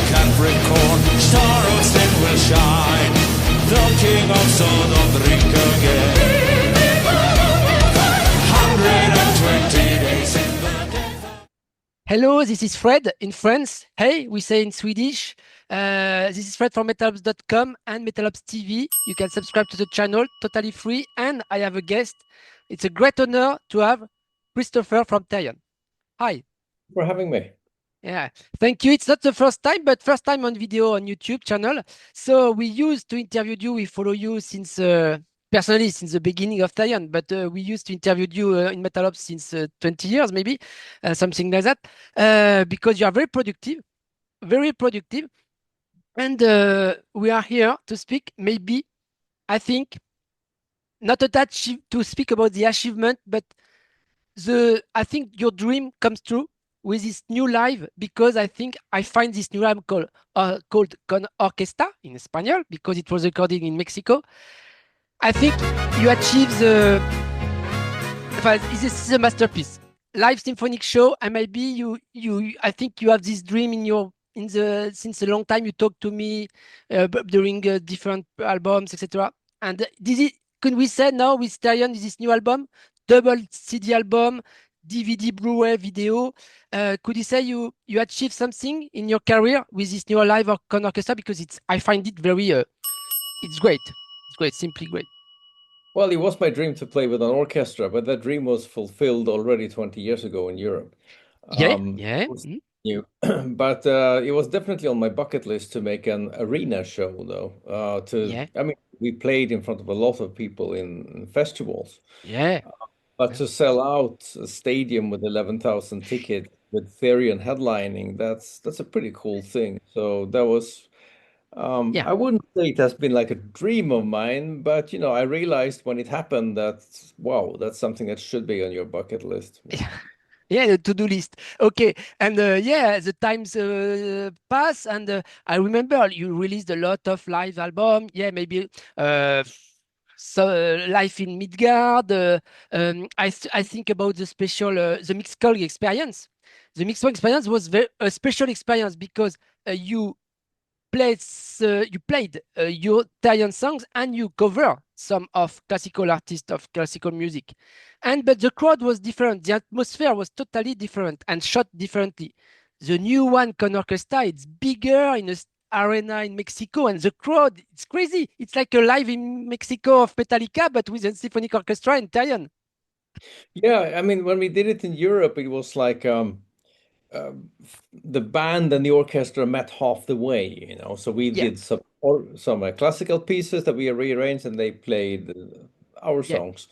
Capricorn, star of sin will shine. The king of Sodom drink again. 120 days in the death. Hello, this is Fred in France. Hey, we say in Swedish. This is Fred from metal-SWE and metal-SWE TV. You can subscribe to the channel, totally free. And I have a guest. It's a great honor to have Christopher from Therion. Hi. For having me. Yeah, thank you. It's not the first time, but first time on video on YouTube channel. So we used to interview you. We follow you since personally since the beginning of Therion, but we used to interview you in metal-SWE since 20 years, maybe something like that, because you are very productive, and we are here to speak. Maybe I think not attached to speak about the achievement, but I think your dream comes true with this new live, because I think I find this new album called Con Orquesta in Spanish because it was recorded in Mexico. I think you achieve this is a masterpiece, live symphonic show, and maybe I think you have this dream since a long time. You talked to me during different albums, etc. And can we say now with Therion, this new album, double CD album, DVD, Blu-ray, video. Could you say you achieved something in your career with this new live Con Orquesta? Because I find it very, it's great. It's great, simply great. Well, it was my dream to play with an orchestra, but that dream was fulfilled already 20 years ago in Europe. Yeah. New. But it was definitely on my bucket list to make an arena show, though. I mean, we played in front of a lot of people in festivals. Yeah. But to sell out a stadium with 11,000 tickets with Therion headlining, that's a pretty cool thing. So that was, I wouldn't say it has been like a dream of mine, but I realized when it happened that, wow, that's something that should be on your bucket list. Yeah, the to-do list. Okay, and the times pass, and I remember you released a lot of live album. Yeah, maybe Life in Midgard. I think about the special, the Mixed experience. The Mixed experience was a special experience because you played your Therion songs and you cover some of classical artists of classical music, but the crowd was different. The atmosphere was totally different and shot differently. The new one, Con Orquesta, it's bigger in a arena in Mexico, and the crowd, it's crazy. It's like a live in Mexico of Metallica, but with a symphonic orchestra in Therion. Yeah, I mean, when we did it in Europe, it was like the band and the orchestra met half the way, So we did some classical pieces that we rearranged, and they played our songs.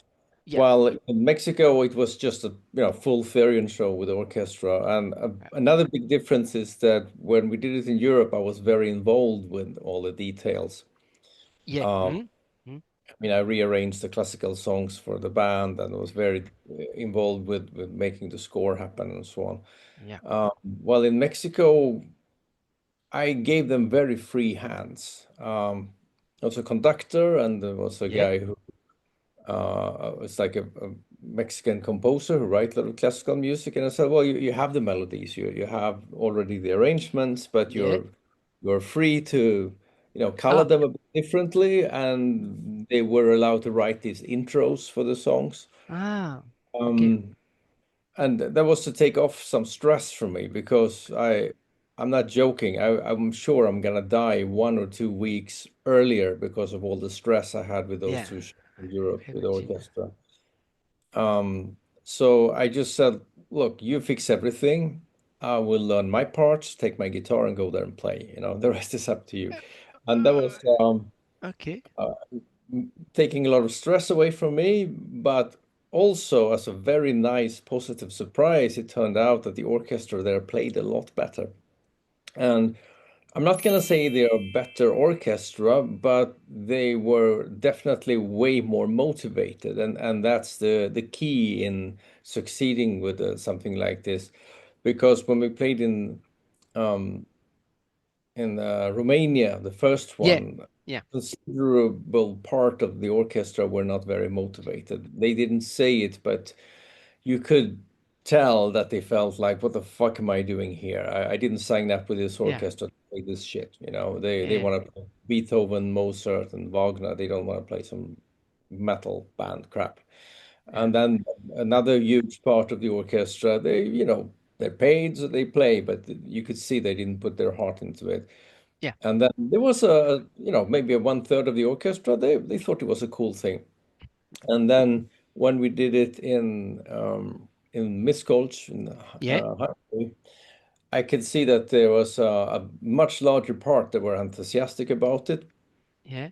Yeah. While in Mexico, it was just a full Therion show with the orchestra. And another big difference is that when we did it in Europe, I was very involved with all the details. Yeah. I mean, I rearranged the classical songs for the band and was very involved with making the score happen and so on. Yeah. While in Mexico, I gave them very free hands. Also a conductor, and there was a guy who was like a Mexican composer who writes a lot of classical music. And I said, well, you have the melodies, you have already the arrangements, but you're free to color them a bit differently, and they were allowed to write these intros for the songs. Okay. And that was to take off some stress from me, because I'm not joking. I'm sure I'm gonna die 1 or 2 weeks earlier because of all the stress I had with those two shows in Europe with the orchestra. So I just said, look, you fix everything. I will learn my parts, take my guitar, and go there and play. The rest is up to you. And that was taking a lot of stress away from me, but also as a very nice positive surprise, it turned out that the orchestra there played a lot better. And I'm not going to say they are a better orchestra, but they were definitely way more motivated. And that's the key in succeeding with something like this. Because when we played in Romania, the first one, considerable part of the orchestra were not very motivated. They didn't say it, but you could tell that they felt like, what the fuck am I doing here? I didn't sign up with this Yeah. orchestra to play this shit. They Yeah. want to play Beethoven, Mozart, and Wagner. They don't want to play some metal band crap. And then another huge part of the orchestra, they're paid, so they play, but you could see they didn't put their heart into it. Yeah. And then there was maybe a 1/3 of the orchestra, they thought it was a cool thing. And then when we did it in Miskolc in Yeah. Hungary, I could see that there was a much larger part that were enthusiastic about it. Yeah.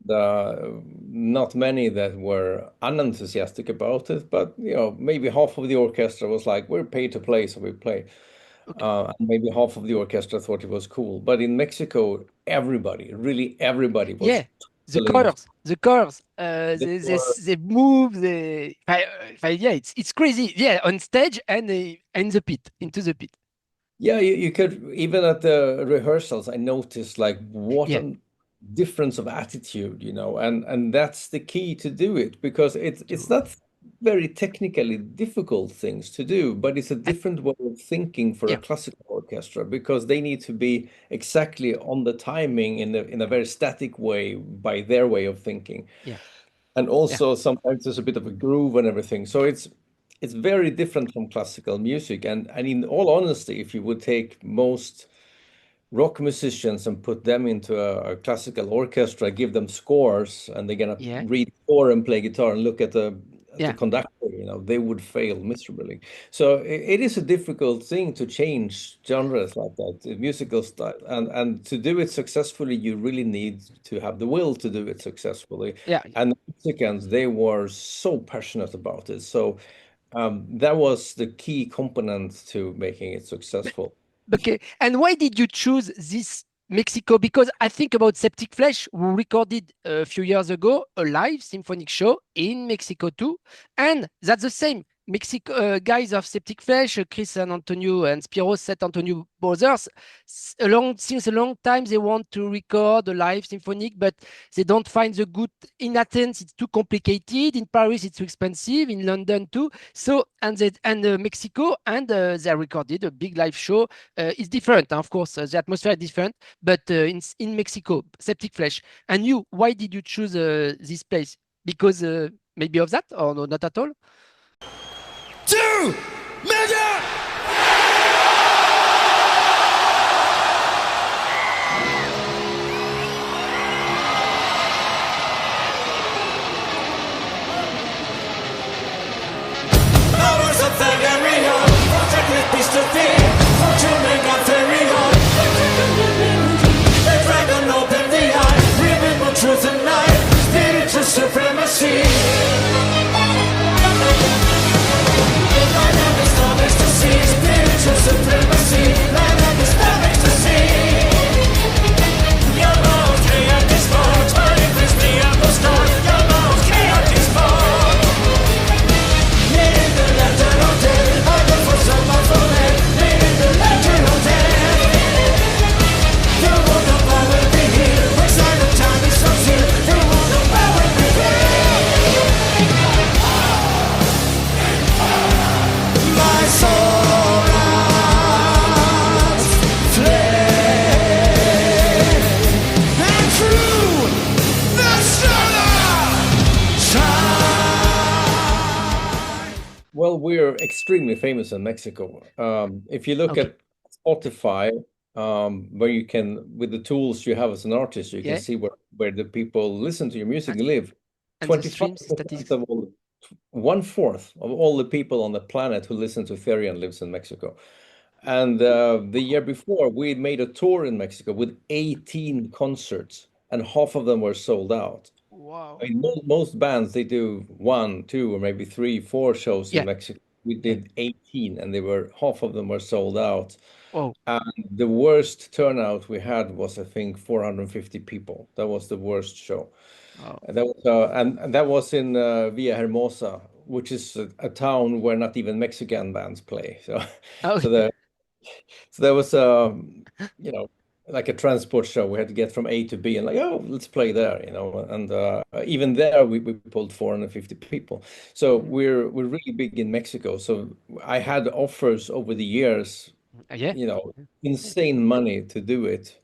Not many that were unenthusiastic about it, but maybe half of the orchestra was like, "We're paid to play, so we play." Okay. And maybe half of the orchestra thought it was cool. But in Mexico, really everybody was Yeah. The totally into chorus, it. Were- they move, yeah, it's crazy. Yeah, on stage and in the pit, into the pit. Yeah, you could even at the rehearsals, I noticed like what Yeah. a difference of attitude, and that's the key to do it because it's not very technically difficult things to do, but it's a And different way of thinking for a yeah. classical orchestra because they need to be exactly on the timing in a very static way by their way of thinking. Yeah. And Yeah. also sometimes there's a bit of a groove and everything. So it's very different from classical music. And in all honesty, if you would take most rock musicians and put them into a classical orchestra, give them scores, and they're gonna Yeah. read score and play guitar and look at the Yeah. conductor, they would fail miserably. So it is a difficult thing to change genres like that, the musical style, and to do it successfully, you really need to have the will to do it successfully. Yeah. And the Mexicans, they were so passionate about it. So that was the key component to making it successful. Okay. And why did you choose this Mexico? Because I think about Septic Flesh, who recorded a few years ago a live symphonic show in Mexico too. And that's the same. Mexico guys of Septic Flesh, Chris and Antonio and Spiro Set Antonio brothers, since a long time they want to record a live symphonic, but they don't find the good in Athens. It's too complicated. In Paris, it's too expensive. In London too. So Mexico, and they recorded a big live show. It's different, of course. The atmosphere is different, but in Mexico, Septic Flesh. And you, why did you choose this place? Because maybe of that, or no, not at all? 2 Mega! Powers of Therion, protect with beast of fear, fortune mega Therion. The dragon opened the eye, remember truth and light, spiritual supremacy. Land of ecstasy, spiritual supremacy, land of ecstasy. Your mouth create this forge, manifest the apostle. Your mouth create this forge. Near the letter of death, I go for some of it. Near the letter of death. The world of power be here, outside of time is so still. The world of power be here. My soul has fled, and through the shine. Well, we're extremely famous in Mexico. If you look Okay. at Spotify, where you can, with the tools you have as an artist, you Yeah. can see where the people listen to your music And- live. And the streams 25% statistics. of all, 1/4 of all the people on the planet who listen to Therion lives in Mexico. And the year before, we made a tour in Mexico with 18 concerts, and half of them were sold out. Wow. I mean, most bands, they do 1, 2, or maybe 3, 4 shows Yeah. in Mexico. We did 18, and half of them were sold out. Oh, And the worst turnout we had was, I think, 450 people. That was the worst show. wow. And that was and that was in Villahermosa, which is a town where not even Mexican bands play. So Oh, so there was you know like a transport show. We had to get from A to B and like, oh, let's play there, you know. And even there, we pulled 450 people. So we're really big in Mexico. So I had offers over the years, Yeah. you know, insane money to do it.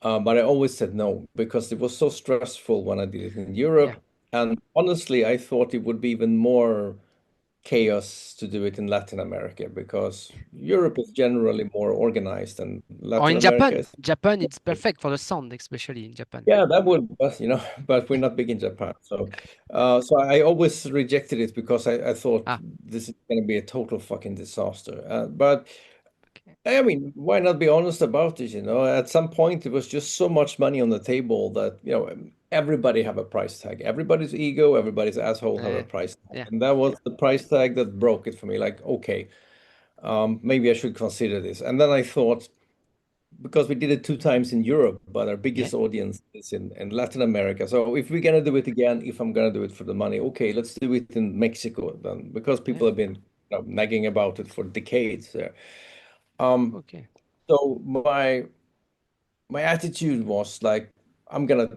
But I always said no because it was so stressful when I did it in Europe. Yeah. And honestly, I thought it would be even more chaos to do it in Latin America because Europe is generally more organized and Or Latin in America Japan. is. Japan, it's perfect for the sound, especially in Japan. Yeah, that would, but you know, but we're not big in Japan. So, so I always rejected it because I thought Ah, this is going to be a total fucking disaster. But okay. I mean, why not be honest about it? You know, at some point it was just so much money on the table that, you know, everybody have a price tag. Everybody's ego, everybody's asshole have a price tag. Yeah. And that was the price tag that broke it for me. Like, okay, maybe I should consider this. And then I thought, because we did it 2 times in Europe, but our Yeah. biggest audience is in Latin America. So if we're gonna do it again, if I'm gonna do it for the money, okay, let's do it in Mexico then, because Yeah. people have been, you know, nagging about it for decades there. Um, Okay. so my attitude was like, I'm gonna,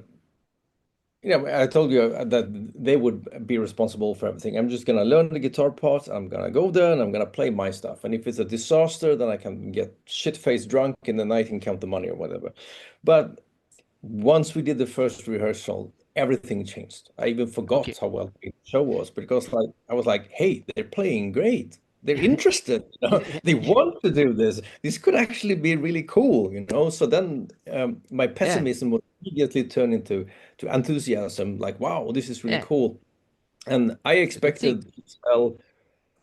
you know, I told you that they would be responsible for everything. I'm just gonna learn the guitar part. I'm gonna go there and I'm gonna play my stuff. And if it's a disaster, then I can get shit-faced drunk in the night and count the money or whatever. But once we did the first rehearsal, everything changed. I even Okay. forgot how well the show was because like I was like, hey, they're playing great. They're interested, you know? Yeah. They want to do this. This could actually be really cool, you know. So then my Yeah. pessimism was immediately turned into enthusiasm, like, wow, this is really Yeah. cool. And I It's a good thing. expected to sell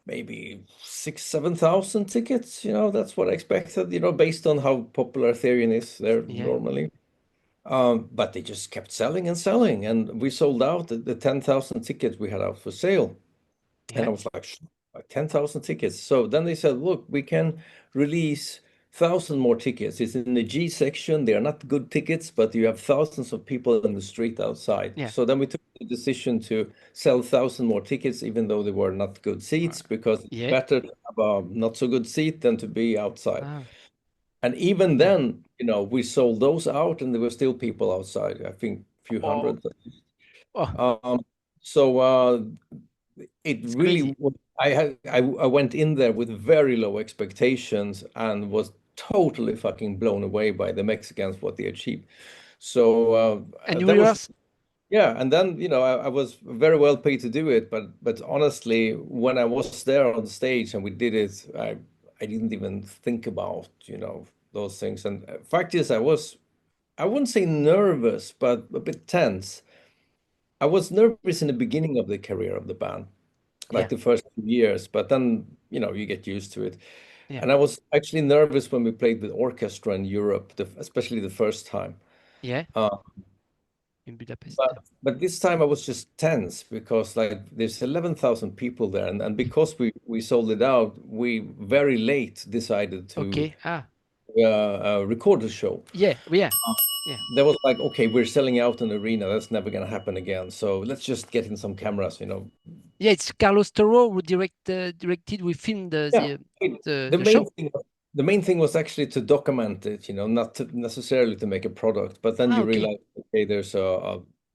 maybe 6, 7,000 tickets. You know, that's what I expected, you know, based on how popular Therion is there Yeah. normally. But they just kept selling and selling, and we sold out the 10,000 tickets we had out for sale. And Yeah. I was like, like 10,000 tickets. So then they said, look, we can release 1,000 more tickets. It's in the G section. They are not good tickets, but you have thousands of people in the street outside. Yeah. So then we took the decision to sell 1,000 more tickets, even though they were not good seats, because it's Yeah. better to have a not so good seat than to be outside. Ah, And even yeah. then, you know, we sold those out and there were still people outside, I think a few Oh, hundred. oh, Um, so it it's really crazy. I went in there with very low expectations and was totally fucking blown away by the Mexicans, what they achieved. So And you that was, rehearse? yeah. And then, you know, I was very well paid to do it, but honestly, when I was there on stage and we did it, I didn't even think about, you know, those things. And fact is, I wouldn't say nervous, but a bit tense. I was nervous in the beginning of the career of the band, like Yeah. the first few years, but then, you know, you get used to it. Yeah. And I was actually nervous when we played with orchestra in Europe, especially the first time. Yeah. Uh, In Budapest. but Yeah. but this time I was just tense because like there's 11,000 people there, and because we sold it out, we very late decided to Okay. Ah, record the show. yeah. Yeah. Yeah. That was like, okay, we're selling out an arena. That's never gonna happen again. So let's just get in some cameras, you know. Yeah. It's Carlos Toro who directed. We filmed Yeah. The the main show. thing, the main thing was actually to document it, you know, not to necessarily to make a product. But then Ah, you okay. realize, okay, there's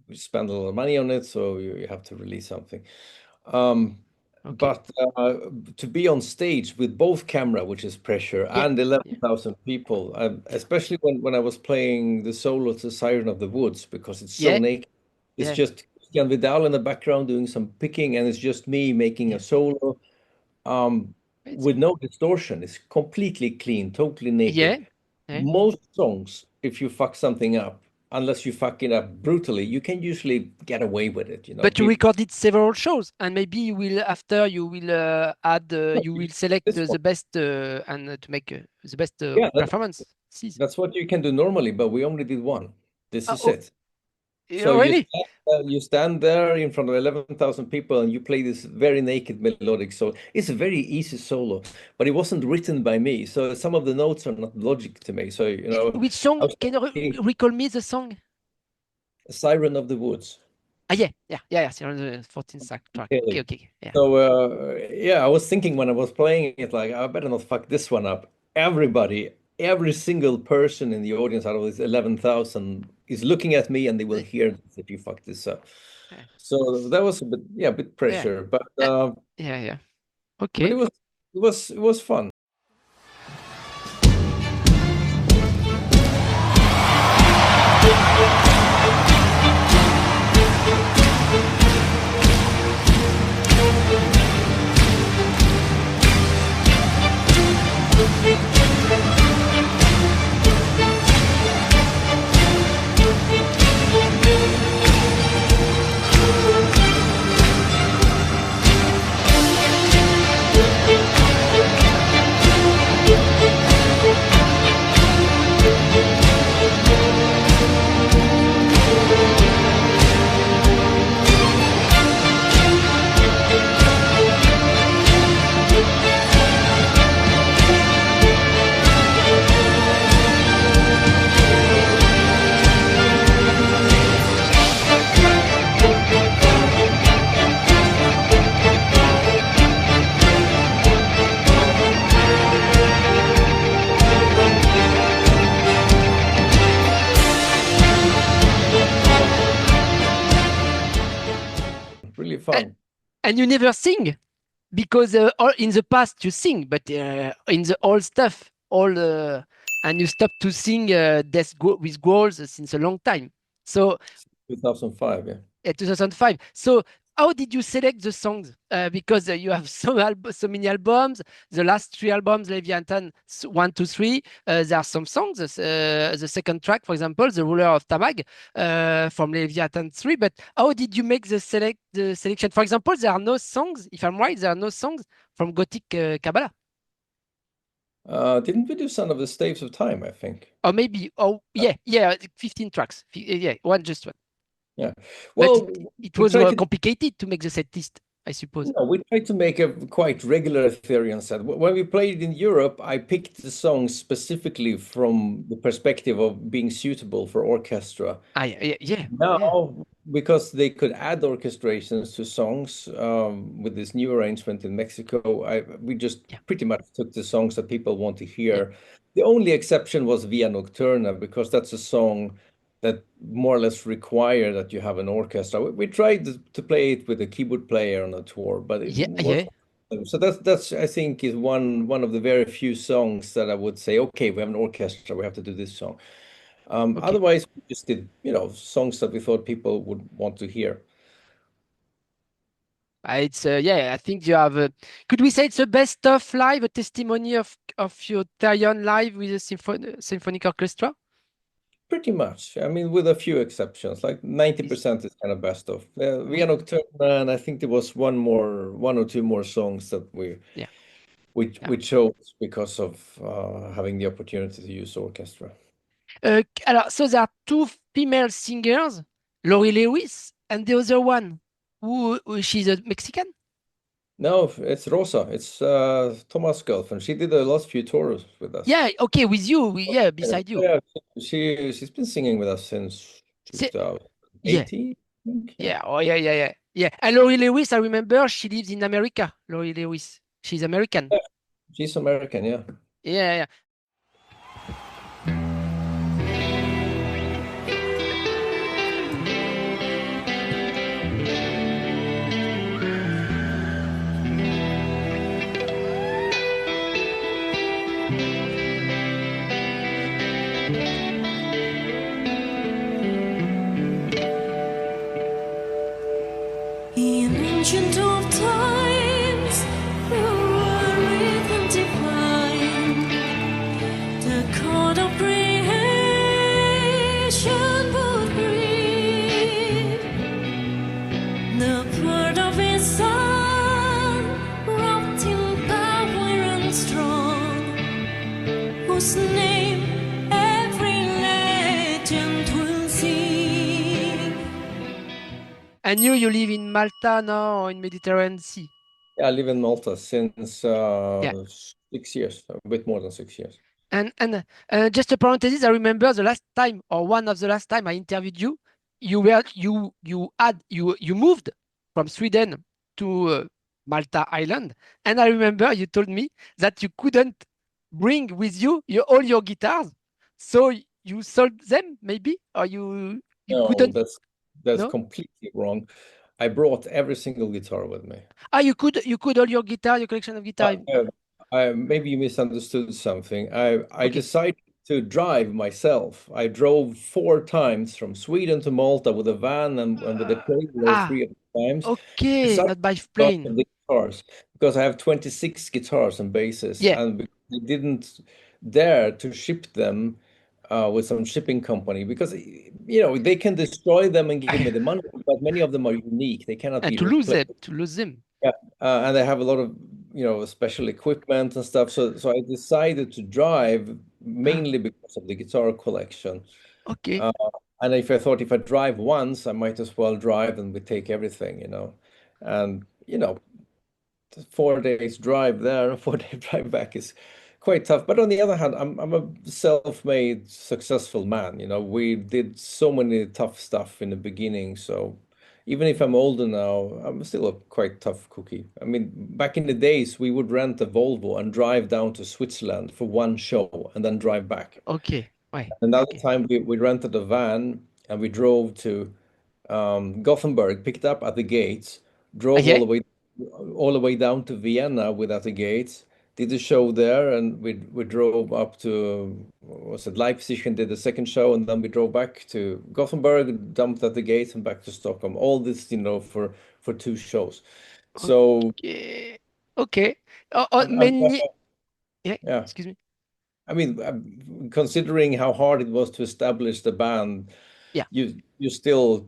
we spend a lot of money on it, so you have to release something. Um, Okay. but to be on stage with both camera, which is pressure, Yeah. and Yeah. 11,000 people, especially when I was playing the solo to Siren of the Woods, because it's so Yeah. naked. It's Yeah. just Christian Vidal in the background doing some picking, and it's just me making a Yeah. solo um, It's with no distortion. It's completely clean, totally yeah. naked. Yeah. Most songs, if you fuck something up, unless you fuck it up brutally, you can usually get away with it, you know. But you recorded several shows, and maybe you will after you will add you will select This one, the best and to make the best yeah, performance. that's what you can do normally, but we only did one. This is Oh, it. So really? you stand there in front of 11,000 people and you play this very naked melodic solo. It's a very easy solo, but it wasn't written by me. So some of the notes are not logic to me. So, you know, Which I song? was Can you thinking recall me the song? Siren of the Woods. Ah, yeah. So on the 14th track. Okay, Really. okay, yeah. So yeah, I was thinking when I was playing it, like I better not fuck this one up. Everybody every single person in the audience out of this 11,000 is looking at me, and they will hear this if you fuck this up. Yeah. So that was a bit pressure, but Yeah. but Okay. it was fun. Really fun. And you never sing because in the past you sing, but in the old stuff, and you stopped to sing with Graahl since a long time. So 2005, yeah. 2005. So how did you select the songs? Because you have so many albums. The last 3 albums, Leviathan 1, 2, 3. There are some songs. The second track, for example, The Ruler of Tamag from Leviathan 3. But how did you make the selection? For example, there are no songs. If I'm right, there are no songs from Gothic Kabbalah. Didn't we do Son of the Staves of Time, I think? Or maybe, 15 tracks. Yeah, just one. Yeah. But Well, it we was tried to- complicated to make the set list, I suppose. No, we tried to make a quite regular Therion set. When we played in Europe, I picked the songs specifically from the perspective of being suitable for orchestra. Yeah. Now, because they could add orchestrations to songs with this new arrangement in Mexico, we just pretty much took the songs that people want to hear. The only exception was Via Nocturna, because that's a song that more or less require that you have an orchestra. We tried to play it with a keyboard player on a tour, but it wasn't. So that's I think is one of the very few songs that I would say, okay, we have an orchestra, we have to do this song. Otherwise, we just did, songs that we thought people would want to hear. It's I think you have. Could we say it's the best stuff live, a testimony of your Therion live with a symphonic orchestra? Pretty much. I mean, with a few exceptions, like 90% is kind of best of. Via Nocturna, and I think there was one or two more songs that we chose because of having the opportunity to use orchestra. So there are 2 female singers, Laurie Lewis, and the other one, who she's a Mexican? No, it's Rosa. It's Thomas' girlfriend. She did the last few tours with us. Yeah, okay, with you. Beside you. Yeah, she's been singing with us since 2018. Yeah. And Laurie Lewis, I remember she lives in America. Laurie Lewis, she's American. Yeah, she's American, yeah. Yeah. Ancient of times, through a rhythm divine, the chord of creation would breathe. The bird of his son, wrapped in power and strong, whose name every legend will sing. And you live in Malta now, in Mediterranean Sea? Yeah, I live in Malta since 6 years, a bit more than 6 years. And just a parenthesis, I remember the last time, or one of the last time I interviewed you, you moved from Sweden to Malta Island, and I remember you told me that you couldn't bring with you all your guitars, so you sold them maybe, or you No, couldn't? that's No. completely wrong. I brought every single guitar with me. You could all your guitar, your collection of guitar. Maybe you misunderstood something. I Okay. decided to drive myself. I drove 4 times from Sweden to Malta with a van and with a trailer Ah, 3 of the times. okay, Besides not by because of plane. the guitars, because I have 26 guitars and basses, Yeah, and they didn't dare to ship them with some shipping company because they can destroy them and give me the money, but many of them are unique. They cannot and be replaced. to lose them. Yeah, and they have a lot of special equipment and stuff. So I decided to drive Ah, mainly because of the guitar collection. okay, Uh, and if I thought if I drive once, I might as well drive and we take everything. And 4 days drive there and 4 day drive back is quite tough. But on the other hand, I'm a self-made successful man. We did so many tough stuff in the beginning. So even if I'm older now, I'm still a quite tough cookie. I mean, back in the days, we would rent a Volvo and drive down to Switzerland for one show and then drive back. okay, ouais, Another okay. time we rented a van and we drove to Gothenburg, picked up at the gates, drove Yeah, all the way down to Vienna without the gates, did the show there, and we drove up to what was it, Leipzig, and did the second show, and then we drove back to Gothenburg, dumped at the gates, and back to Stockholm. All this, for 2 shows. So okay, okay. I'm Many, yeah, yeah. excuse me. I mean, considering how hard it was to establish the band, Yeah, you still,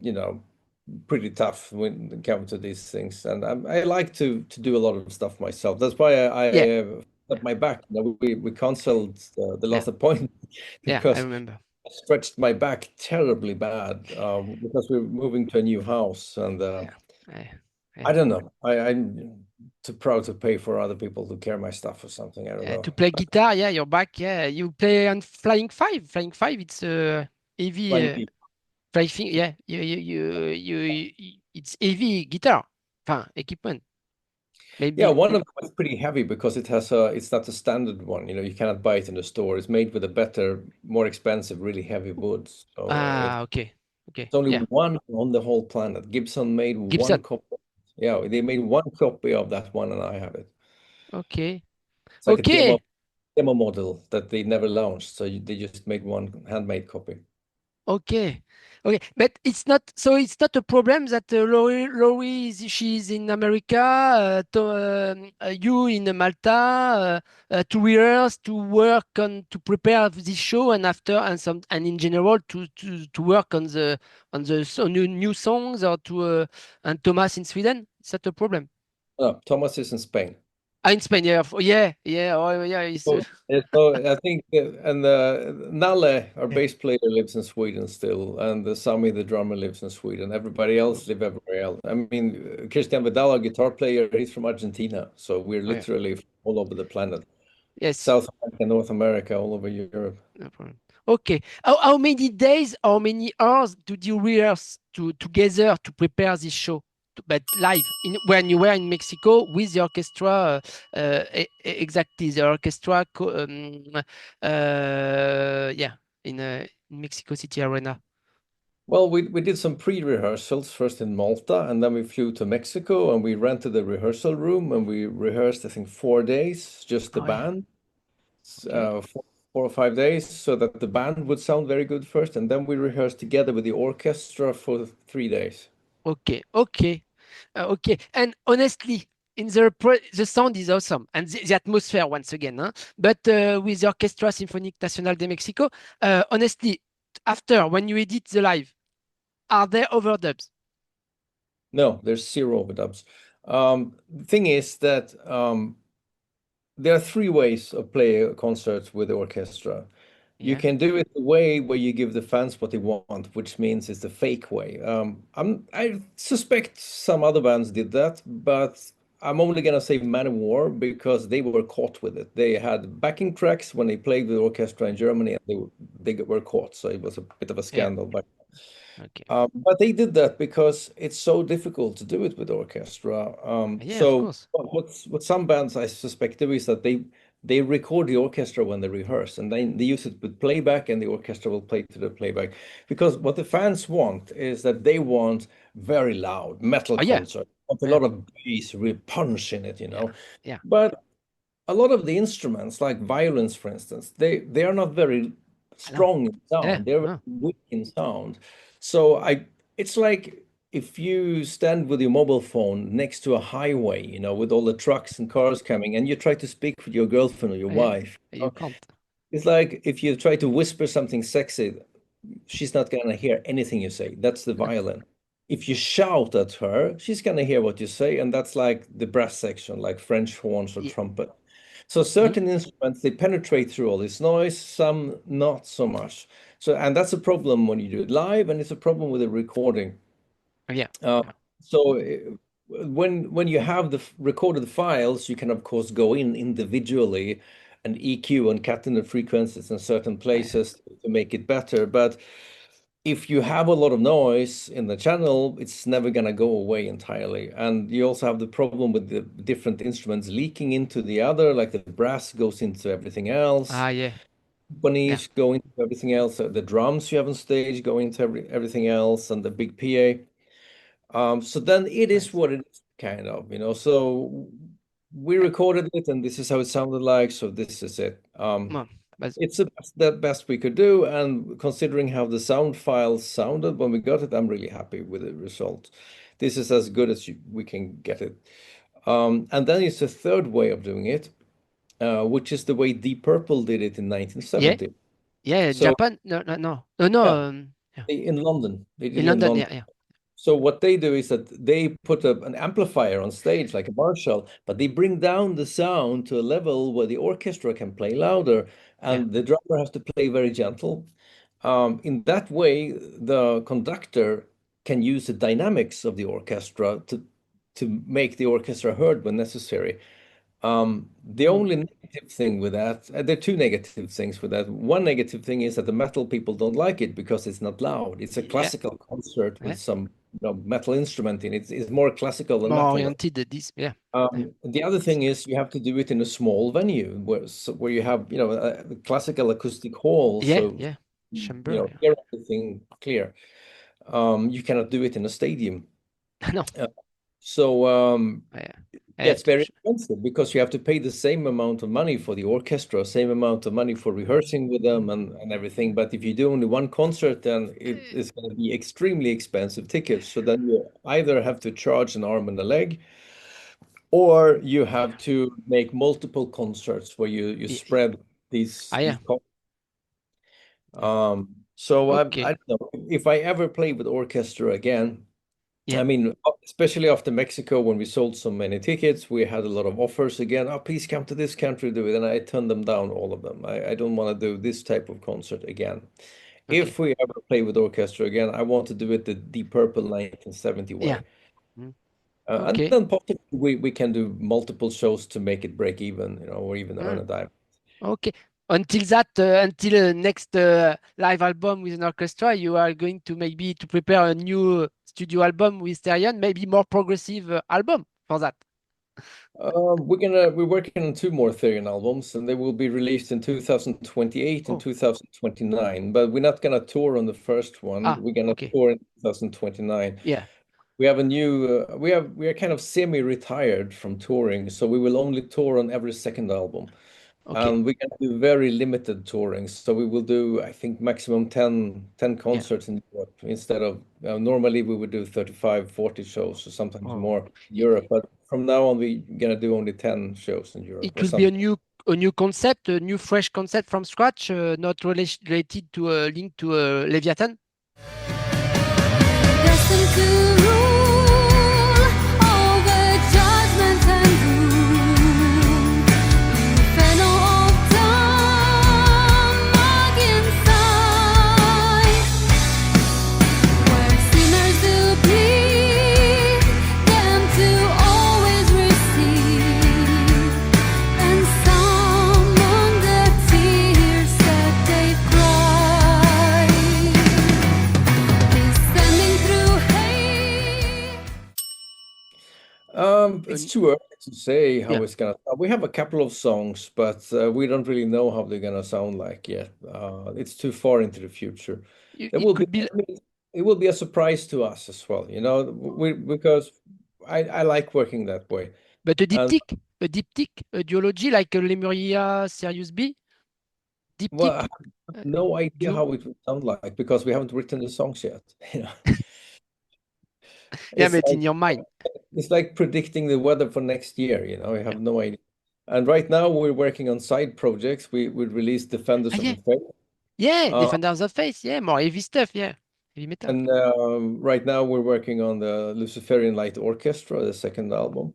pretty tough when it comes to these things. And I like to do a lot of stuff myself. That's why yeah, at my back. We canceled the yeah, last appointment yeah, I because remember. I stretched my back terribly bad because we're moving to a new house. And Yeah, I yeah. don't know. I'm too proud to pay for other people to carry my stuff or something. I don't To know. play guitar, yeah, you're back. Yeah, you play on Flying Five. Flying Five, it's a heavy Flying flying. Yeah, it's heavy guitar, equipment. Yeah, Maybe. one of them is pretty heavy because it's not a standard one. You cannot buy it in the store. It's made with a better, more expensive, really heavy wood. So Ah, okay, okay, it's only yeah. one on the whole planet. Gibson made one Gibson. copy. Yeah, they made one copy of that one, and I have it. Okay, It's like a demo okay. demo model that they never launched, so they just made one handmade copy. Okay. Okay. But it's not a problem that Laurie she's in America, you in Malta, to rehearse, to work on, to prepare this show, and after, and in general to work on new songs, or and Thomas in Sweden. Is that a problem? No, Thomas is in Spain. In Spain, yeah, yeah, oh yeah, So I think and Nalle, our bass player, lives in Sweden still, and Sami, the drummer, lives in Sweden. Everybody else live everywhere else. I mean, Christian Vidal, our guitar player, he's from Argentina, so we're oh yeah, literally all over the planet, yes. South America, North America, all over Europe. No problem. Okay. How many days, how many hours did you rehearse together to prepare this show? But live, when you were in Mexico with the orchestra, exactly the orchestra, yeah, in Mexico City Arena. Well, we did some pre-rehearsals first in Malta, and then we flew to Mexico, and we rented a rehearsal room, and we rehearsed, I think, 4 days, just the Oh yeah. band. Okay. 4 or 5 days, so that the band would sound very good first, and then we rehearsed together with the orchestra for 3 days. Okay. Okay. Okay. And honestly, the sound is awesome, and the atmosphere once again. Huh? But with the Orchestra Symphonique Nacional de Mexico, honestly, after when you edit the live, are there overdubs? No, there's zero overdubs. The thing is that there are 3 ways of playing concerts with the orchestra. You Yeah. can do it the way where you give the fans what they want, which means it's the fake way. I suspect some other bands did that, but I'm only gonna say Man of War because they were caught with it. They had backing tracks when they played with the orchestra in Germany, and they were caught, so it was a bit of a Yeah. scandal. But Okay. but they did that because it's so difficult to do it with orchestra. Yeah. Of So course. what some bands I suspect do is that they they record the orchestra when they rehearse, and then they use it with playback, and the orchestra will play to the playback. Because what the fans want is that they want very loud metal Oh yeah, concert, want a yeah, lot of bass, real punch in it, yeah, yeah. But a lot of the instruments, like violins, for instance, they are not very I know. strong in Yeah, sound. They're no. weak in sound. So it's like if you stand with your mobile phone next to a highway, with all the trucks and cars coming, and you try to speak with your girlfriend or your Yeah, wife. you can't. It's like if you try to whisper something sexy, she's not gonna hear anything you say. That's the No. violin. If you shout at her, she's gonna hear what you say, and that's like the brass section, like French horns or Yeah. trumpet. So certain instruments, they penetrate through all this noise, some not so much. So, and that's a problem when you do it live, and it's a problem with the recording. Yeah. So when you have the recorded files, you can of course go in individually and EQ and cut in the frequencies in certain places to make it better. But if you have a lot of noise in the channel, it's never going to go away entirely. And you also have the problem with the different instruments leaking into the other, like the brass goes into everything else. Yeah. Yeah. Timpanis go into everything else. The drums you have on stage go into everything else, and the big PA. So then it is what it is, kind of, So we recorded it, and this is how it sounded like. So this is it. Well, but It's the best we could do, and considering how the sound files sounded when we got it, I'm really happy with the result. This is as good as we can get it. And then it's a third way of doing it, which is the way Deep Purple did it in 1970. yeah, So Japan. No. yeah, Yeah. in London. They did In it in London, London. yeah. So what they do is that they put an amplifier on stage, like a Marshall, but they bring down the sound to a level where the orchestra can play louder, and the drummer has to play very gentle. In that way, the conductor can use the dynamics of the orchestra to make the orchestra heard when necessary. The only negative thing with that, there are two negative things with that. One negative thing is that the metal people don't like it because it's not loud. It's a classical concert with some metal instrument in it. It's more classical than More metal. oriented this, The other thing is you have to do it in a small venue where you have, a classical acoustic hall. So, chamber. hear everything clear. You cannot do it in a stadium. No. So, Yeah, it's very expensive because you have to pay the same amount of money for the orchestra, same amount of money for rehearsing with them and everything. But if you do only one concert, then it is going to be extremely expensive tickets. So then you either have to charge an arm and a leg, or you have to make multiple concerts where you spread these costs. So I don't know if I ever play with orchestra again. I mean, especially after Mexico, when we sold so many tickets, we had a lot of offers again. Oh, please come to this country, do it. And I turned them down, all of them. I don't want to do this type of concert again. If we ever play with orchestra again, I want to do it the Deep Purple 1970 way. And then possibly we can do multiple shows to make it break even, or even earn a dime. Okay. Until next live album with an orchestra, you are going to maybe to prepare a new studio album with Therion, maybe more progressive album for that. We're working on 2 more Therion albums, and they will be released in 2028 and 2029. But we're not gonna tour on the first one. We're gonna tour in 2029. Yeah. We have a new. We are kind of semi-retired from touring, so we will only tour on every second album. And we can do very limited touring. So we will do, I think, maximum 10 concerts in Europe instead of normally we would do 35, 40 shows or sometimes more in Europe. But from now on, we're gonna do only 10 shows in Europe. It will be a new concept, a new fresh concept from scratch, not related to a link to Leviathan. Destined to rule over judgment and doom. Inferno of dark inside, where sinners do plead them to always receive, and summon their tears that they cry. Descending through hate. It's too early to say how yeah, it's gonna. We have a couple of songs, but we don't really know how they're gonna sound like yet. It's too far into the future. There it will be. could be, I mean, it will be a surprise to us as well. Because I like working that way. but And a diptych, a duology like a Lemuria Sirius B, well, I diptych, have uh, no idea duo. how it would sound like because we haven't written the songs yet. You know, Yeah, it's but it's like in your mind. it's like predicting the weather for next year. We Yeah. have no idea. And right now we're working on side projects. We released Ah, Defenders of yeah, the Faith. yeah, Uh, Defenders of Faith, yeah, more heavy stuff, yeah, heavy metal. and right now we're working on the Luciferian Light Orchestra, the second album.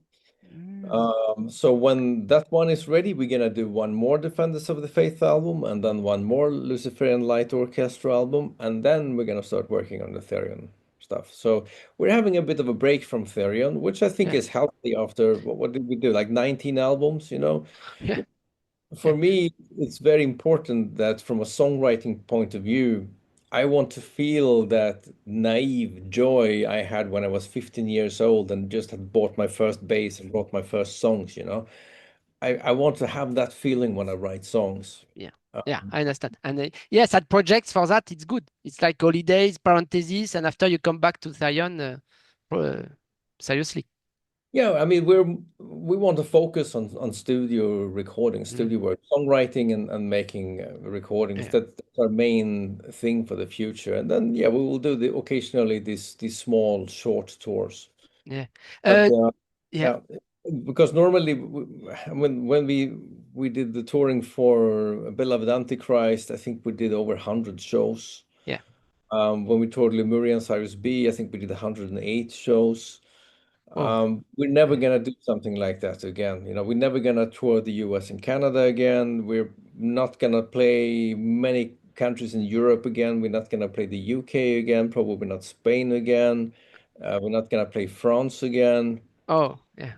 Mm, So when that one is ready, we're gonna do one more Defenders of the Faith album, and then one more Luciferian Light Orchestra album, and then we're gonna start working on the Therion stuff. So we're having a bit of a break from Therion, which I think yeah, is healthy after what did we do? Like 19 albums, you know? yeah, For me, it's very important that from a songwriting point of view, I want to feel that naive joy I had when I was 15 years old and just had bought my first bass and wrote my first songs. I want to have that feeling when I write songs. yeah, Uh, yeah, I understand. And yes, at projects for that, it's good. It's like holidays, parentheses, and after you come back to Therion, seriously. yeah, I mean, we want to focus on studio recording, Mm, studio work, songwriting and making recordings. yeah, That's our main thing for the future. And then yeah, we will do the occasionally these small short tours. yeah, But uh, yeah, yeah, because normally when we did the touring for Beloved Antichrist, I think we did over 100 shows. yeah. When we toured Lemurian Cyrus B, I think we did 108 shows. Oh, We're never yeah, gonna do something like that again. We're never gonna tour the US and Canada again. We're not gonna play many countries in Europe again. We're not gonna play the UK again, probably not Spain again. We're not gonna play France again. oh, yeah,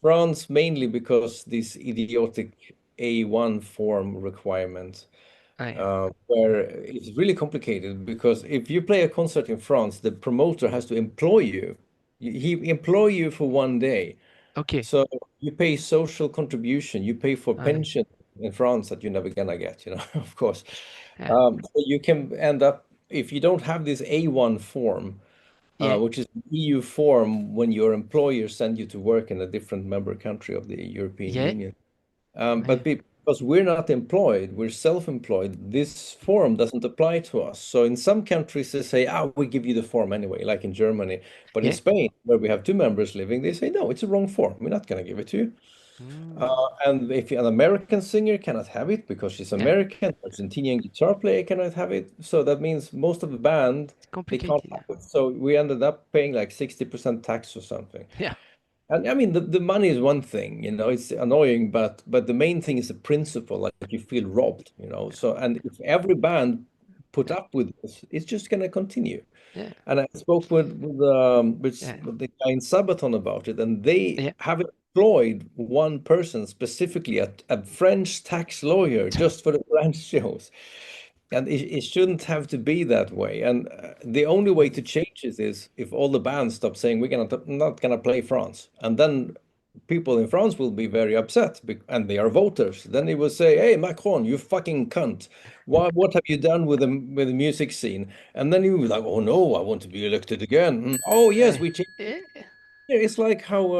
France mainly because this idiotic A1 form requirement, yeah. where it's really complicated because if you play a concert in France, the promoter has to employ you. He employ you for one day. Okay. So you pay social contribution, you pay for Uh, pension in France that you're never gonna get, of course. yeah, So you can end up, if you don't have this A1 form, yeah, which is an EU form when your employer send you to work in a different member country of the European yeah, Union. yeah, But because we're not employed, we're self-employed, this form doesn't apply to us. So in some countries, they say, we give you the form anyway, like in Germany. But in yeah. Spain, where we have two members living, they say, no, it's a wrong form. We're not going to give it to you. Mm, And if an American singer cannot have it because she's yeah. American, Argentinian guitar player cannot have it. So that means most of the band, It's they can't complicated. have it. So we ended up paying like 60% tax or something. Yeah, And I mean, the money is one thing, it's annoying, but the main thing is the principle, like you feel robbed. So, and if every band put yeah, up with this, it's just going to continue. yeah, And I spoke yeah, with the guy in Sabaton about it, and they yeah. have employed one person specifically, a French tax lawyer, just for the French shows. And it shouldn't have to be that way. And the only way to change it is if all the bands stop saying not gonna play France, and then people in France will be very upset, and they are voters. Then they will say, "Hey, Macron, you fucking cunt! What have you done with the music scene?" And then you will be like, "Oh no, I want to be elected again." Oh yes, Uh, we changed. yeah, Yeah, it's like how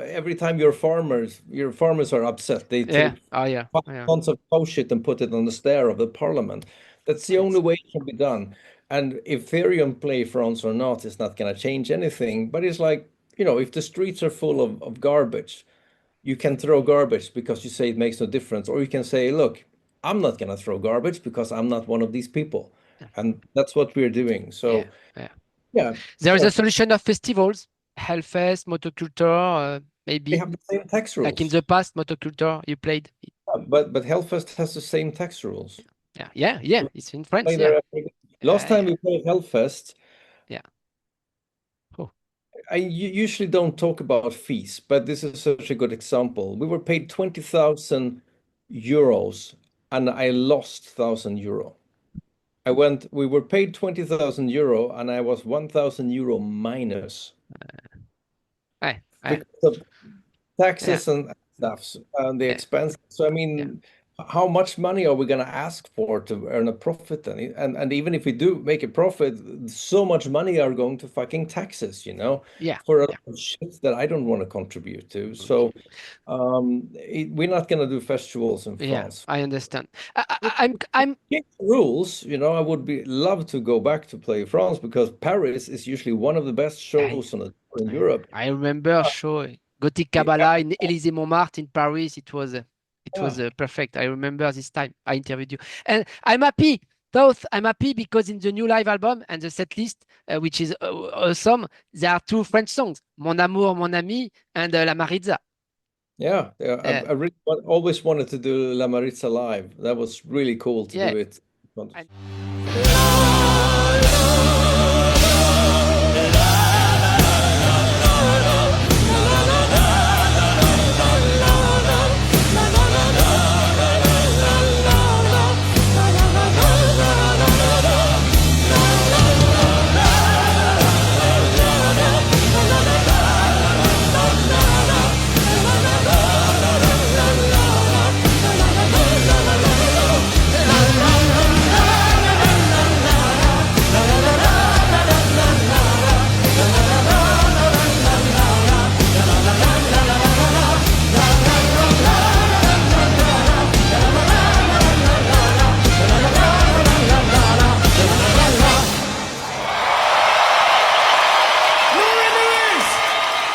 every time your farmers are upset, they yeah. take Oh, yeah, yeah. tons of cow shit and put it on the stair of the parliament. That's the only It's way it can be done. And if Therion play France or not, it's not going to change anything. But it's like, if the streets are full of garbage, you can throw garbage because you say it makes no difference. Or you can say, look, I'm not going to throw garbage because I'm not one of these people. And that's what we're doing. yeah, So, yeah. yeah, There is yeah, a solution of festivals, Hellfest, Motoculture, they maybe have the same tax like in rules. the past, Motoculture you played. But Hellfest has the same tax rules. Yeah, yeah, yeah. It's in France. Play Yeah, there Last time yeah, we played Hellfest, yeah. Oh, I usually don't talk about fees, but this is such a good example. We were paid 20,000 euros and I lost 1,000 euro. We were paid 20,000 euro and I was 1,000 euro minus ouais, ouais. because of taxes and stuff and the yeah, expense. So I yeah, mean, how much money are we going to ask for to earn a profit then? And even if we do make a profit, so much money are going to fucking taxes, yeah, for a yeah. lot of shit that I don't want to contribute to. Okay. So we're not going to do festivals in Yeah, France. I understand. I'm Change the rules, I would be love to go back to play France because Paris is usually one of the best I shows on the tour in Europe. I remember show Gothic Yeah, Kabbalah in Élysée Montmartre in Paris. It was yeah, perfect. I remember this time I interviewed you, and I'm happy. Both I'm happy because in the new live album and the set list, which is awesome, there are two French songs, Mon Amour, Mon Ami, and La Maritza. yeah. Uh, I really always wanted to do La Maritza live. That was really cool to yeah, do it. and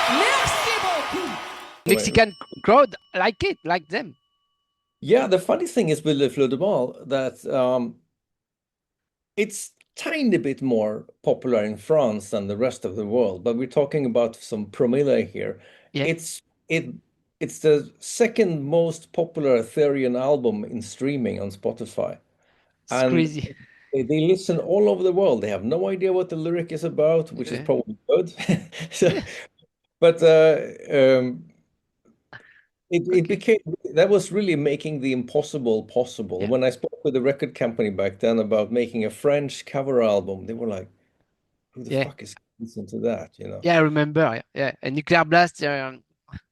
Merci beaucoup. Mexican crowd like them. Yeah, the funny thing is with Le Fleur de Bal that it's tiny bit more popular in France than the rest of the world, but we're talking about some promille here. Yeah, It's it it's the second most popular Therion album in streaming on Spotify. it's And crazy. they listen all over the world. They have no idea what the lyric is about, which is Yeah, probably good. So, yeah, but it okay. became that was really making the impossible possible. Yeah, When I spoke with the record company back then about making a French cover album, they were like, "Who the yeah, fuck is listening to that?" yeah. I remember. Yeah, yeah. And Nuclear Blast.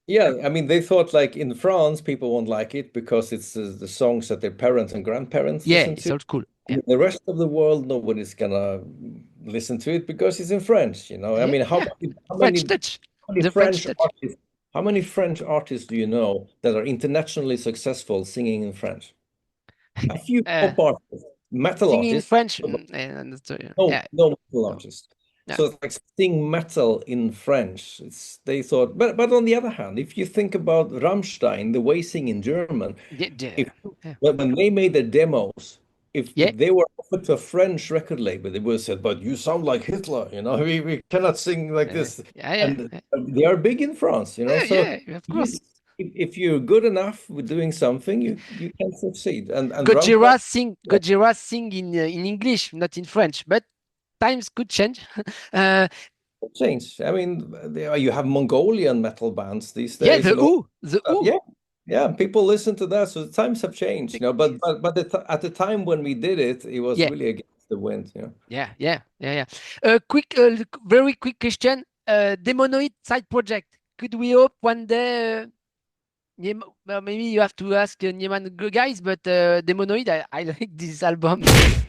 Yeah, I mean, they thought like in France, people won't like it because it's the songs that their parents and grandparents Yeah, listen it's to. old cool. In Yeah, the rest of the world, nobody's gonna listen to it because it's in French. I yeah, mean, yeah. how French many touch. how many The French French touch. artists how many French artists do you know that are internationally successful singing in French? A few Uh, pop artists, metal Singing in artists, French. but no, Yeah, no metal no, artists. no. So it's like sing metal in French. They thought, but on the other hand, if you think about Rammstein, the way sing in German, Yeah, if yeah, when they made their demos, yeah, if they were offered to a French record label, they would have said, "But you sound like Hitler, we cannot sing like yeah, this." yeah, yeah, And yeah, they are big in France. yeah, So yeah, of you, course. if you're good enough with doing something, you can succeed. And Rammstein Gojira sing in English, not in French, but times could change. uh, change. I mean, you have Mongolian metal bands these yeah, days, and all The that. Who. Yeah, yeah, people listen to that. So the times have changed. But It's- at the time when we did it, it was Yeah, really against the wind. yeah, yeah, yeah, yeah. Very quick question. Demonoid side project. Could we hope one day? Well, maybe you have to ask Nieman guys, but Demonoid, I like this album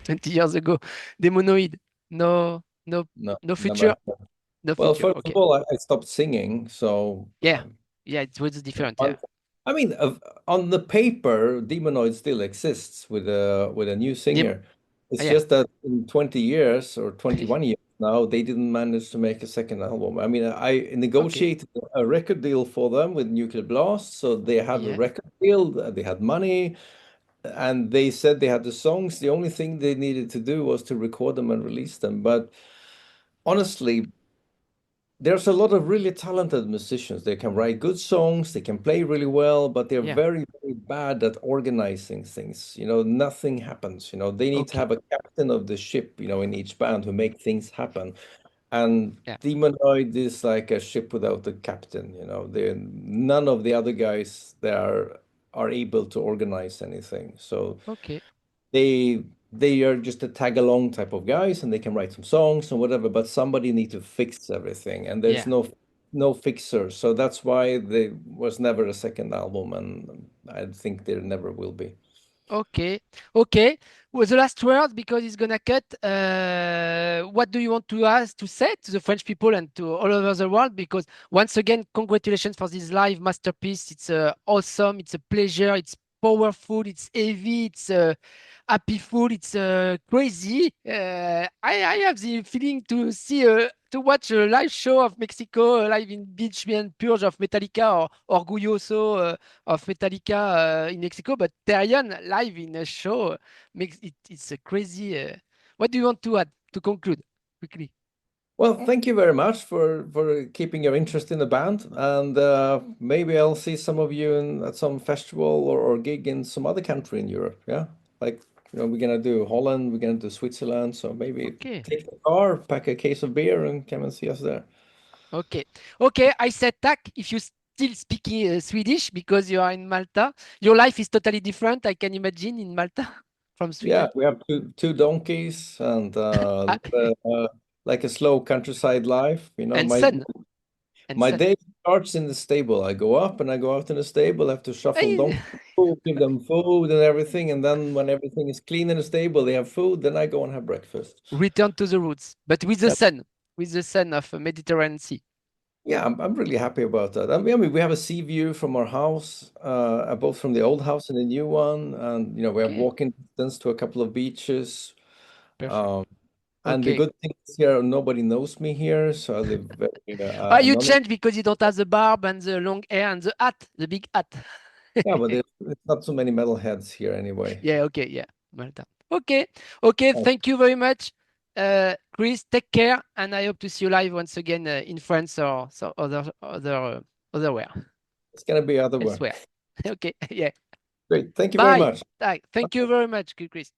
20 years ago. Demonoid, no, no, No, no future, never. no Well, future. first of Okay, all, I stopped singing, so yeah, yeah, it was different. Yeah, I mean, on the paper, Demonoid still exists with a new Niem singer. It's yeah, just that in 20 years or 21 years now, they didn't manage to make a second album. I mean, I okay, negotiated a record deal for them with Nuclear Blast, so they had a yeah, record deal, they had money, and they said they had the songs. The only thing they needed to do was to record them and release them. But honestly, there's a lot of really talented musicians. They can write good songs, they can play really well, but they're yeah, very, very bad at organizing things. Nothing happens. They need to okay, have a captain of the ship, in each band who make things happen. And yeah, Demonoid is like a ship without a captain. None of the other guys there are able to organize anything. So okay, they are just a tag along type of guys and they can write some songs and whatever, but somebody need to fix everything and there's yeah, no no fixer, so that's why there was never a second album, and I think there never will be. Okay, okay. Well, the last word, because it's gonna cut. What do you want to say to the French people and to all over the world? Because once again, congratulations for this live masterpiece. It's awesome. It's a pleasure. It's powerful. It's heavy. It's happyful. It's crazy. I have the feeling to see to watch a live show of Mexico live in Beach and Purge of Metallica or Orgulloso of Metallica in Mexico, but Therion live in a show makes it's a crazy. What do you want to add to conclude quickly? Well, thank you very much for keeping your interest in the band, and maybe I'll see some of you at some festival or gig in some other country in Europe. Yeah, like we're gonna do Holland, we're gonna do Switzerland, so maybe Okay. take the car, pack a case of beer, and come and see us there. Okay. Okay. I said tak if you still speaking Swedish because you are in Malta. Your life is totally different, I can imagine, in Malta from Yeah, Sweden. we have two donkeys and Ah, like a slow countryside life. and sun. My Sun. day starts in the stable. I go up and I go out in the stable. I have to shuffle Hey, donkey food, give them food and everything. And then when everything is clean in the stable, they have food. Then I go and have breakfast. return to the roots, but with Yeah, the sun of Mediterranean Sea. yeah, I'm really happy about that. I mean, we have a sea view from our house, both from the old house and the new one. And we have Okay. walking distance to a couple of beaches. Perfect. Um, And the Okay. good thing is here, nobody knows me here, so I live very You anonymous. change because you don't have the barb and the long hair and the hat, the big hat. Yeah, but there's not so many metalheads here anyway. Yeah, okay, yeah. Malta. Okay, okay, thank you very much. Chris, take care, and I hope to see you live once again in France or so otherwhere, It's gonna be otherwhere. elsewhere. Okay, yeah. Great. Thank you very Bye. much. Bye. Thank you very much, Chris.